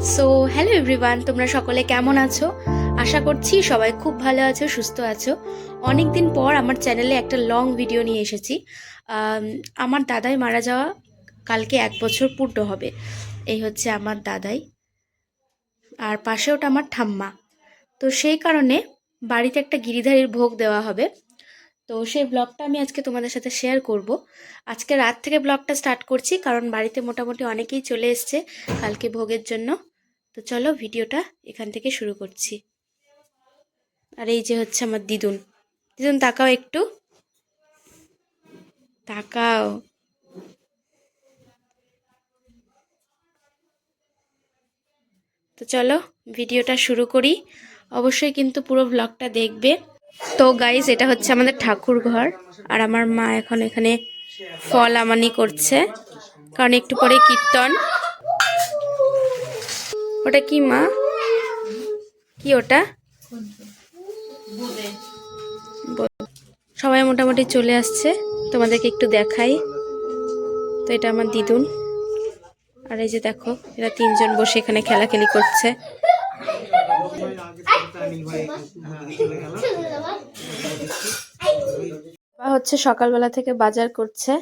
So hello everyone, তোমরা সকলে কেমন আছো? আশা করছি সবাই খুব ভালো আছো, সুস্থ আছো। অনেক দিন পর আমার চ্যানেলে একটা লং ভিডিও নিয়ে এসেছি। আমার দাদাই মারা যাওয়া কালকে 1 বছর পূর্ণ হবে। এই হচ্ছে আমার দাদাই, আর পাশে ওটা আমার ঠাম্মা। তো সেই কারণে বাড়িতে একটা গিরিধারীর ভোগ দেওয়া হবে। তো সেই ব্লগটা আমি আজকে তোমাদের সাথে শেয়ার করব। আজকে রাত থেকে ব্লগটা স্টার্ট করছি, কারণ বাড়িতে মোটামুটি অনেকেই চলে এসছে কালকে ভোগের জন্য। তো চলো ভিডিওটা এখান থেকে শুরু করছি। আর এই যে হচ্ছে আমার দিদুন। দিদুন তাকাও, একটু তাকাও। তো চলো ভিডিওটা শুরু করি। অবশ্যই কিন্তু পুরো ব্লগটা দেখবে। তো গাইস, এটা হচ্ছে আমাদের ঠাকুর ঘর, আর আমার মা এখন এখানে ফল আমানি করছে, কারণ একটু পরে কীর্তন। ওটা কি মা? কি ওটা? সবাই মোটামুটি চলে আসছে, তোমাদেরকে একটু দেখাই। তো এটা আমার দিদুন, আর এই যে দেখো এরা তিনজন বসে এখানে খেলাখেলি করছে। হচ্ছে সকালবেলা থেকে বাজার করছে,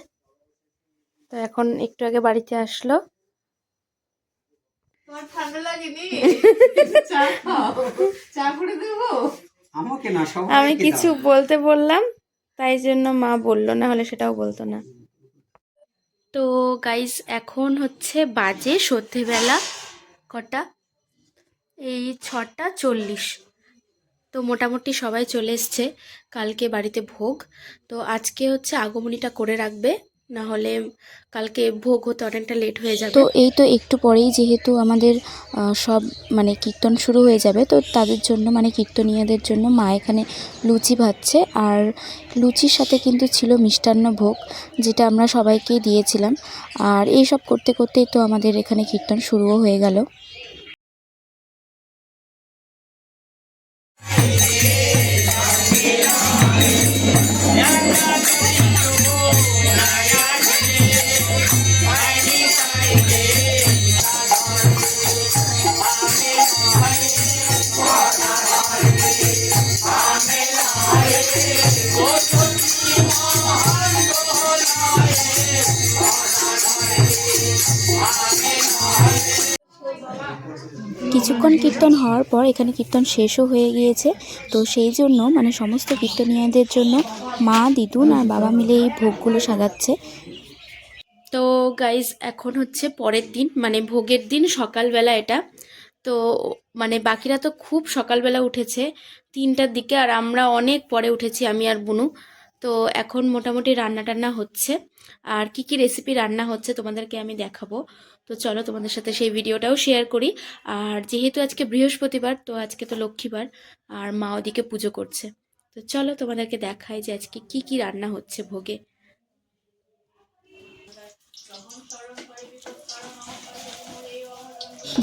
তো এখন একটু আগে বাড়িতে আসলো। আমি কিছু বলতে বললাম, তাই জন্য মা বললো, না হলে সেটাও বলতো না। তো গাইস, এখন হচ্ছে বাজে সন্ধেবেলা কটা, এই 6:40। তো মোটামুটি সবাই চলে এসছে কালকে বাড়িতে ভোগ। তো আজকে হচ্ছে আগমনীটা করে রাখবে, না হলে কালকে ভোগ হতে অনেকটা লেট হয়ে যাবে। তো এই তো একটু পরেই যেহেতু আমাদের সব মানে কীর্তন শুরু হয়ে যাবে, তো তাদের জন্য মানে কীর্তনীয়দের জন্য মা এখানে লুচি ভাজছে। আর লুচির সাথে কিন্তু ছিল মিষ্টান্ন ভোগ, যেটা আমরা সবাইকেই দিয়েছিলাম। আর এই সব করতে করতেই তো আমাদের এখানে কীর্তন শুরুও হয়ে গেল। কিছুক্ষণ কীর্তন হওয়ার পর এখানে কীর্তন শেষও হয়ে গিয়েছে। তো সেই জন্য মানে সমস্ত কীর্তনীয়দের জন্য মা, দিদুন আর বাবা মিলে এই ভোগগুলো সাজাচ্ছে। তো গাইজ, এখন হচ্ছে পরের দিন, মানে ভোগের দিন সকালবেলা এটা। তো মানে বাকিরা তো খুব সকালবেলা উঠেছে 3টার দিকে, আর আমরা অনেক পরে উঠেছি, আমি আর বুনু। তো এখন মোটামুটি রান্না টান্না হচ্ছে, আর কি কি রেসিপি রান্না হচ্ছে তোমাদেরকে আমি দেখাবো। তো চলো তোমাদের সাথে সেই ভিডিওটাও শেয়ার করি। আর যেহেতু আজকে বৃহস্পতিবার, তো আজকে তো লক্ষ্মীবার, আর মা ওদিকে পুজো করছে। তো চলো তোমাদেরকে দেখাই যে আজকে কি কি রান্না হচ্ছে ভোগে।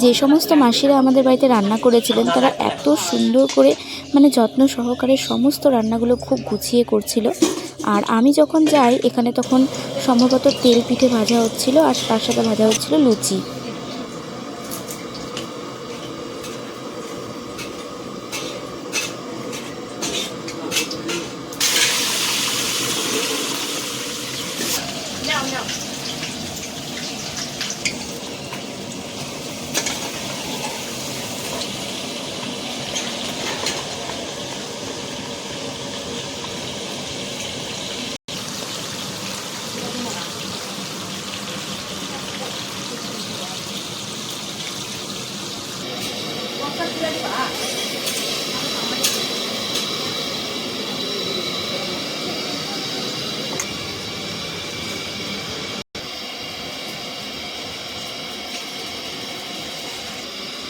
যে সমস্ত মাসিরা আমাদের বাড়িতে রান্না করেছিলেন, তারা এত সুন্দর করে মানে যত্ন সহকারে সমস্ত রান্নাগুলো খুব গুছিয়ে করছিল। আর আমি যখন যাই এখানে, তখন সম্ভবত তেল পিঠে ভাজা হচ্ছিল, আর তার সাথে ভাজা হচ্ছিল লুচি।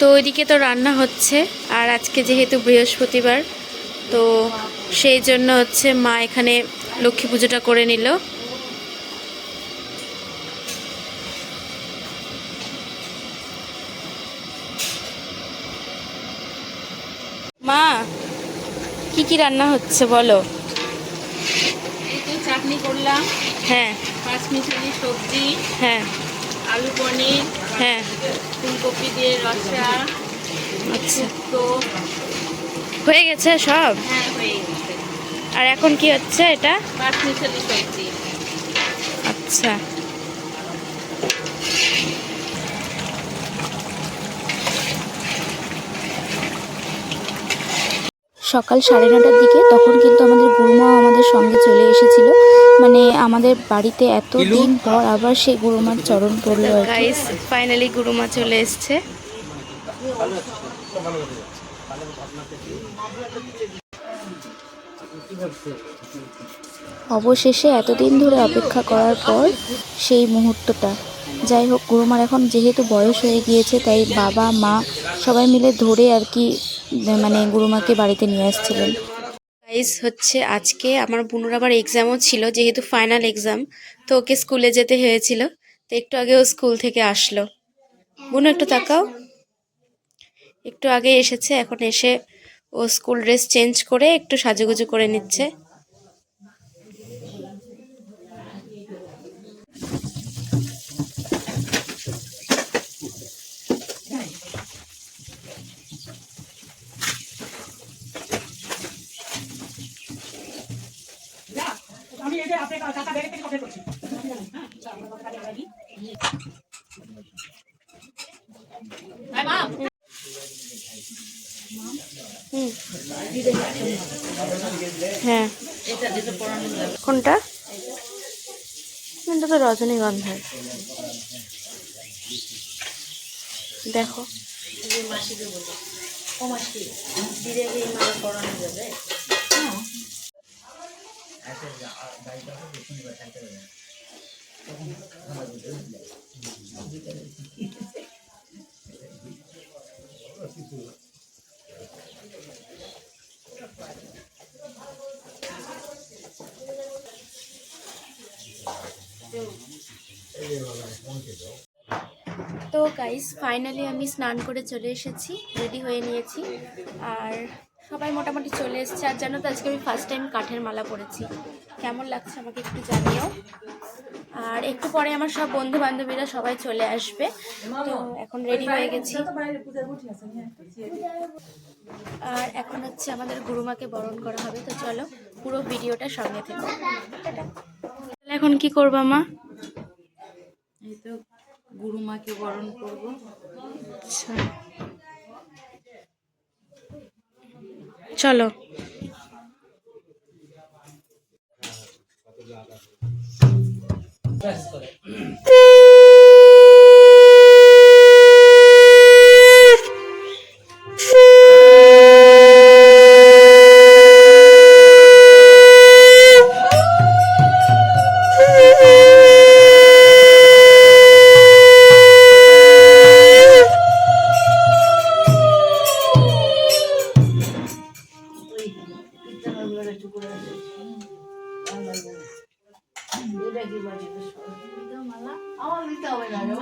তো ওইদিকে তো রান্না হচ্ছে, আর আজকে যেহেতু বৃহস্পতিবার, তো সেই জন্য হচ্ছে মা এখানে লক্ষ্মী পুজোটা করে নিল। মা, কি কি রান্না হচ্ছে বলো? এই তো চাটনি করলাম, হ্যাঁ, পাঁচমিশালি সবজি, হ্যাঁ, আলু পনির, হ্যাঁ, ফুলকপি দিয়ে রসা, আচ্ছা, তো হয়ে গেছে সব। হ্যাঁ হয়ে গেছে। আর এখন কি হচ্ছে এটা? পাঁচমিশালি সবজি। আচ্ছা, সকাল 9:30টার দিকে তখন কিন্তু আমাদের গুরুমাও আমাদের সঙ্গে চলে এসেছিল। মানে আমাদের বাড়িতে এত দিন পর আবার সেই গুরুমার চরণ পড়লো আর কি। গাইস ফাইনালি গুরুমা চলে এসছে। অবশেষে এতদিন ধরে অপেক্ষা করার পর সেই মুহূর্তটা। যাই হোক, গুরুমার এখন যেহেতু বয়স হয়ে গিয়েছে তাই বাবা মা সবাই মিলে ধরে আর কি মানে গুরুমাকে বাড়িতে নিয়ে আসছিলেন। গাইস হচ্ছে আজকে আমার বুনুর আবার এক্সামও ছিল, যেহেতু ফাইনাল এক্সাম, তো ওকে স্কুলে যেতে হয়েছিল। তো একটু আগে ও স্কুল থেকে আসলো। বুনু একটু তাকাও, একটু আগে এসেছে। এখন এসে ও স্কুল ড্রেস চেঞ্জ করে একটু সাজুগুজু করে নিচ্ছে। হুম, হ্যাঁ, এটা যেটা পড়ানো যাবে। কোনটা? এটা তো রজনীগন্ধার। দেখো, এই যে মাসিকে বলো, ও মাসি দিদি এই মালা পড়ানো যাবে। তো গাইস ফাইনালি আমি স্নান করে চলে এসেছি, রেডি হয়ে নিয়েছি। আর সবাই মোটামুটি চলে এসেছে। আর জানো তো আজকে আমি ফার্স্ট টাইম কাঠের মালা পরেছি। কেমন লাগছে আমাকে একটু জানিও। আর একটু পরে আমার সব বন্ধু বান্ধবীরা সবাই চলে আসবে। তো এখন রেডি হয়ে গেছি। আর এখন হচ্ছে আমাদের গুরুমাকে বরণ করা হবে। তো চলো পুরো ভিডিওটা সঙ্গে থেকো। টাটা। তাহলে এখন কি করবা মা? এই তো গুরুমাকে বরণ করবো। আচ্ছা, চলো।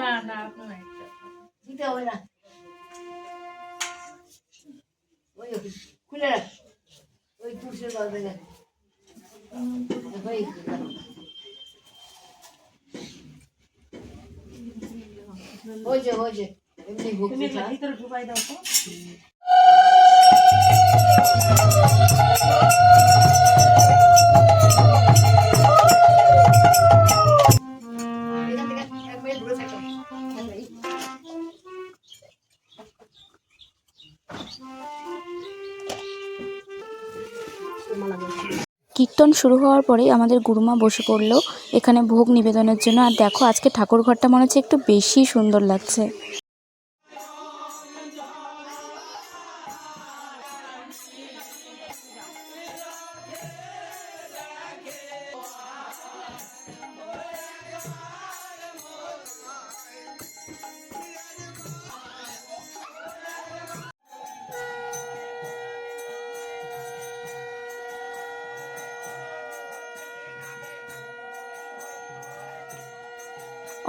না না আপনার একটা দিতে হবে না, ওই খুলে রাখ, ওই তুলসীর গল্পে দেখ হয়েছে এমনি ভক্তি ভিতরে ঢুকাই দাও তো। এখান থেকে এক মিনিট দূরে থাকো। কীর্তন শুরু হওয়ার পরেই আমাদের গুরুমা বসে পড়লো এখানে ভোগ নিবেদনের জন্য। আর দেখো আজকে ঠাকুর ঘরটা মনে হচ্ছে একটু বেশি সুন্দর লাগছে।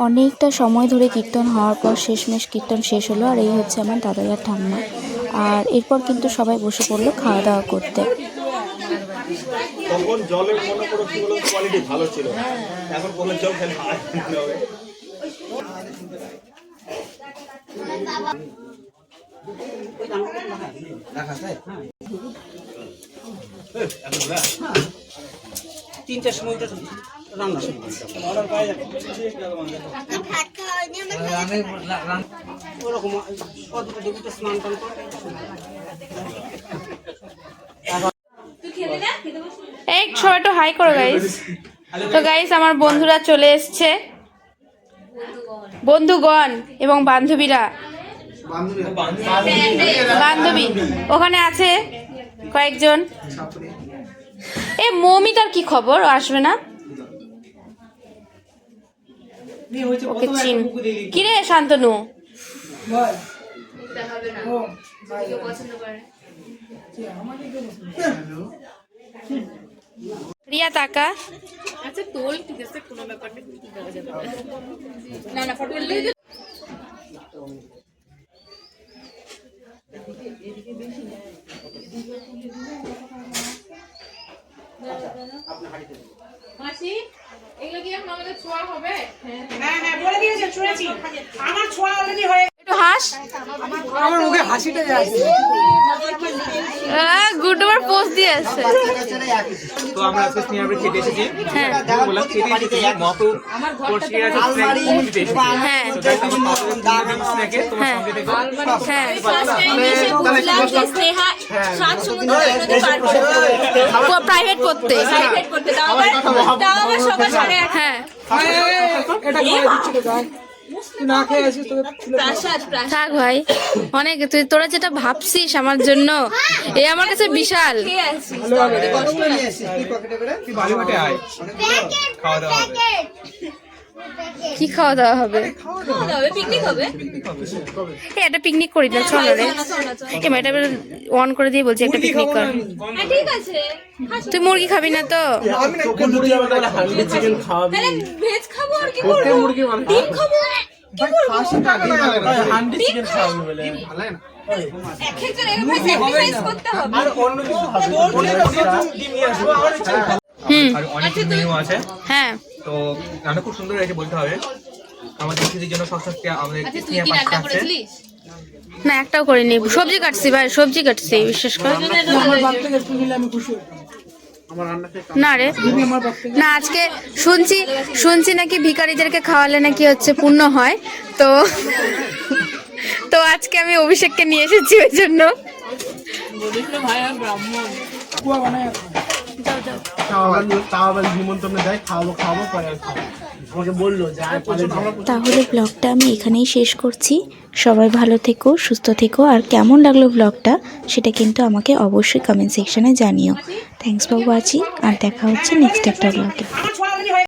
অনেকটা সময় ধরে কীর্তন হওয়ার পর শেষমেশ কীর্তন শেষ হলো। আর এই হচ্ছে আমার দাদাই আর ঠাম্মা। আর এরপর কিন্তু সবাই বসে পড়লো খাওয়া দাওয়া করতে। তখন জলের মনে করো কি বলতো কোয়ালিটি ভালো ছিল, এখন কোন জল খেলে হবে। তিনটার সময় রান্না ওরকম স্নান টান করে এই সবাই একটু হাই করো গাইস। তো গাইস আমার বন্ধুরা চলে এসছে, বন্ধুগণ এবং বান্ধবীরা, বান্ধবী ওখানে আছে কয়েকজন। এ মৌমিতার কি খবর, ও আসবে না? ওকে চিন কি রে শান্তনু? রিয়া তাকা। আচ্ছা তোল, ঠিক আছে, কোনো ব্যাপার নেই, না না ফটো মাসি এগুলো কি এখন আমাদের ছোঁয়া হবে? হ্যাঁ হ্যাঁ বলে দিয়েছে, শুনেছি। আমার ছোঁয়া অলরেডি হয়ে একটু হাস। আমার মুখে হাসিটা আসছে। গুড ওভার পোস্ট দিয়ে আছে। তো আমরা আজকে স্নেহারে খেতে এসেছি। হ্যাঁ বললাম খেতে এসেছি মতো পরিষ্কার আছে স্ন্যাক দিতে এসেছি। হ্যাঁ তো তাই আমি স্ন্যাকে তোমার সঙ্গে দেখো। হ্যাঁ প্রাইভেট পড়তে, হ্যাঁ এটা খেয়ে দিচ্ছি তো গায়ে। তুই না খেয়ে আসিস তোকে থাক ভাই, অনেক তোরা যেটা ভাবছিস আমার জন্য, এ আমার কাছে বিশাল। তুই বালিউডে আয়, খাওয়া দাওয়া হবে। কি খাওয়া দাওয়া হবে? এই একটা পিকনিক করি না, চল রে। এই মেয়েটা অন করে দিয়ে বলছি একটা পিকনিক কর। তুই মুরগি খাবি না তো? তোকে মুরগি আবার হান্ডি চিকেন খাওয়াবি। তোকে মুরগি মানে ডিম খাবো। ভাই খাসিটা দিন হান্ডি চিকেন খাওয়াবি বলে ভালো না। আর অন্য কিছু খাবি। ডিম নিয়ে আসবো আমার ইচ্ছা। আর অনেক মেনু আছে। হ্যাঁ তো রান্না খুব সুন্দর হয়েছে বলতে হবে। আমাদের খিদির জন্য সবসময় আমাদের স্নেহা পাশে আছে। না একটাও করিনি, সবজি কাটছি ভাই, সবজি কাটছি, বিশ্বাস কর। আমার বাপ থেকে একটু নিলে আমি খুশি হই। না রে না, আজকে শুনছি নাকি ভিখারিদেরকে খাওয়ালে নাকি হচ্ছে পুণ্য হয়। তো তো আজকে আমি অভিষেককে নিয়ে এসেছি ওই জন্য। কুয়া বানায় তাহলে ব্লগটা আমি এখানেই শেষ করছি। সবাই ভালো থেকো, সুস্থ থেকো, আর কেমন লাগলো ব্লগটা সেটা কিন্তু আমাকে অবশ্যই কমেন্ট সেকশনে জানিও। থ্যাঙ্কস ফর ওয়াচিং, আর দেখা হচ্ছে নেক্সট একটা ব্লগে। আমার ছোঁয়া